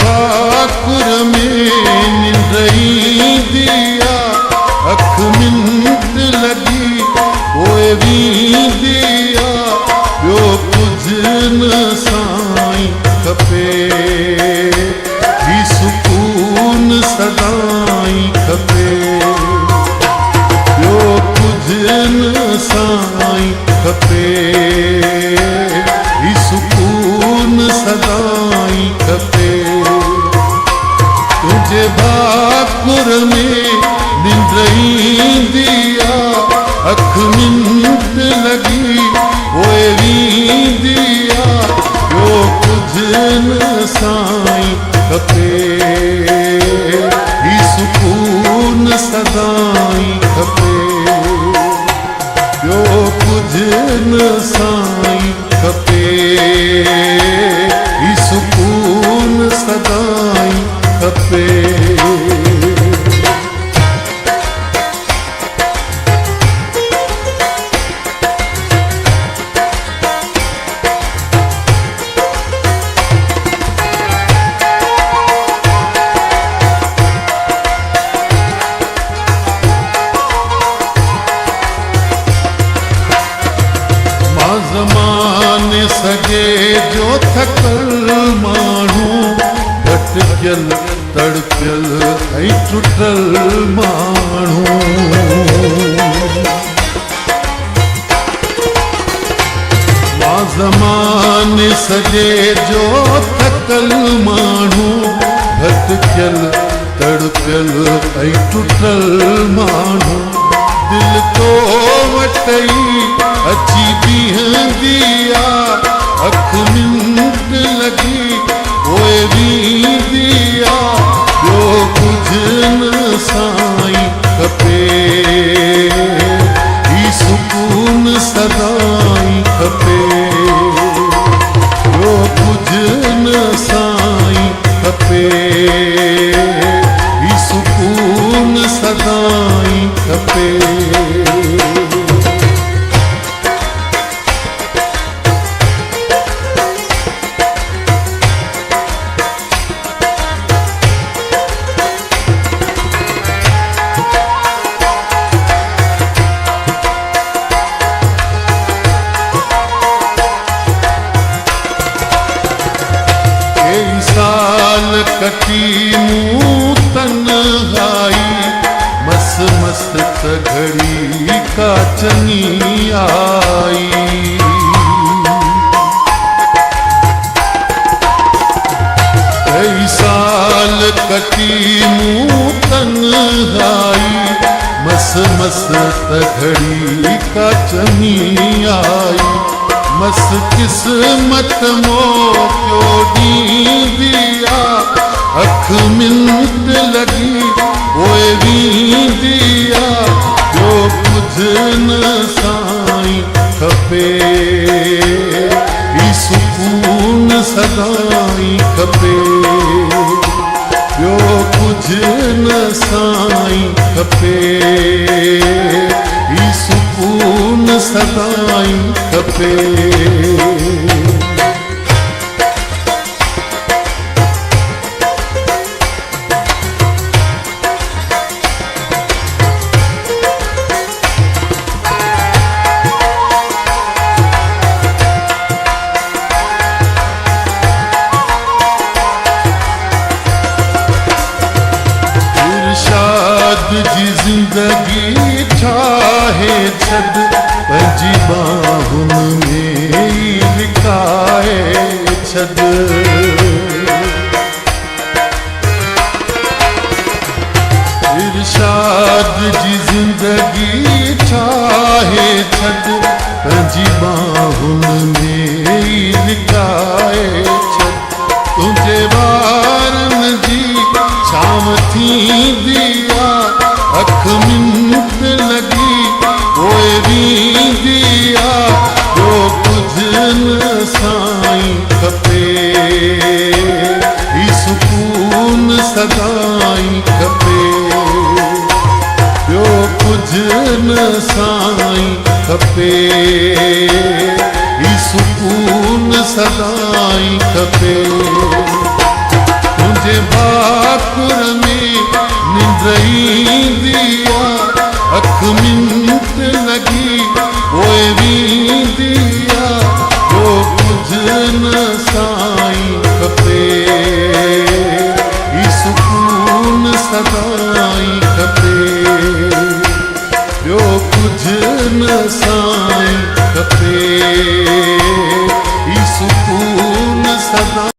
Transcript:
भाकुर में निंदई दिया अख मिंट लगी ओए वी दिया यो कुछ न साईं खपे ही सुकून सदाई खपे यो कुछ न साईं खपे ही सुकून सदाई खपे तुझे भाकुर में निंदई दिया अख मिंट लगी ओए वी दिया यो कुछ न साईं खपे ही सुकून सदाई खपे यो कुछ न साईं खपे ही सुकून सदाई खपे ज़माने सगे जो थकल माण्हू भटकियल तड़पियल ऐं टुटल माण्हू मां ज़माने सगे जो थकल माण्हू भटकियल तड़पियल ऐं टुटल माण्हू दिल तो वटई अची बीहंदिया अख मिंट लगी ओए वी दिया यो कुछ न साईं खपे ही सुकून सदाई खपे यो कुछ न साईं खपे ही सुकून सदाई खपे साल कटी मूं तन्हाई मस मस्त घड़ी का चनी आई कई साल कटी मूं तन्हाई मस मस्त घड़ी का चनी आई मस किस्मत मो क्यों दी दिया अख मिंट लगी ओए वी दिया जो कुछ न साईं खपे ही सुकून सदाई खपे जो कुछ न साईं खपे ही सुकून सदाई खपे इरशाद जी जिंदगी चाहे छद पंजी बाहुन में लिकाए छद इरशाद जी जिंदगी चाहे छद पंजी बाहुन में लिकाए छद तुझे वारन जी शाम थी दिया अख मिंट लगी ओए वी दिया जो कुछ न साईं खपे ही सुकून सदाई खपे जो कुछ न साईं खपे ही सुकून सदाई खपे ईंदी आहे अख मिंट लॻी पोइ वेंदी आहे ॿियो कुझु न साईं खपे ही सुकून सदाई खपे ॿियो कुझु न साईं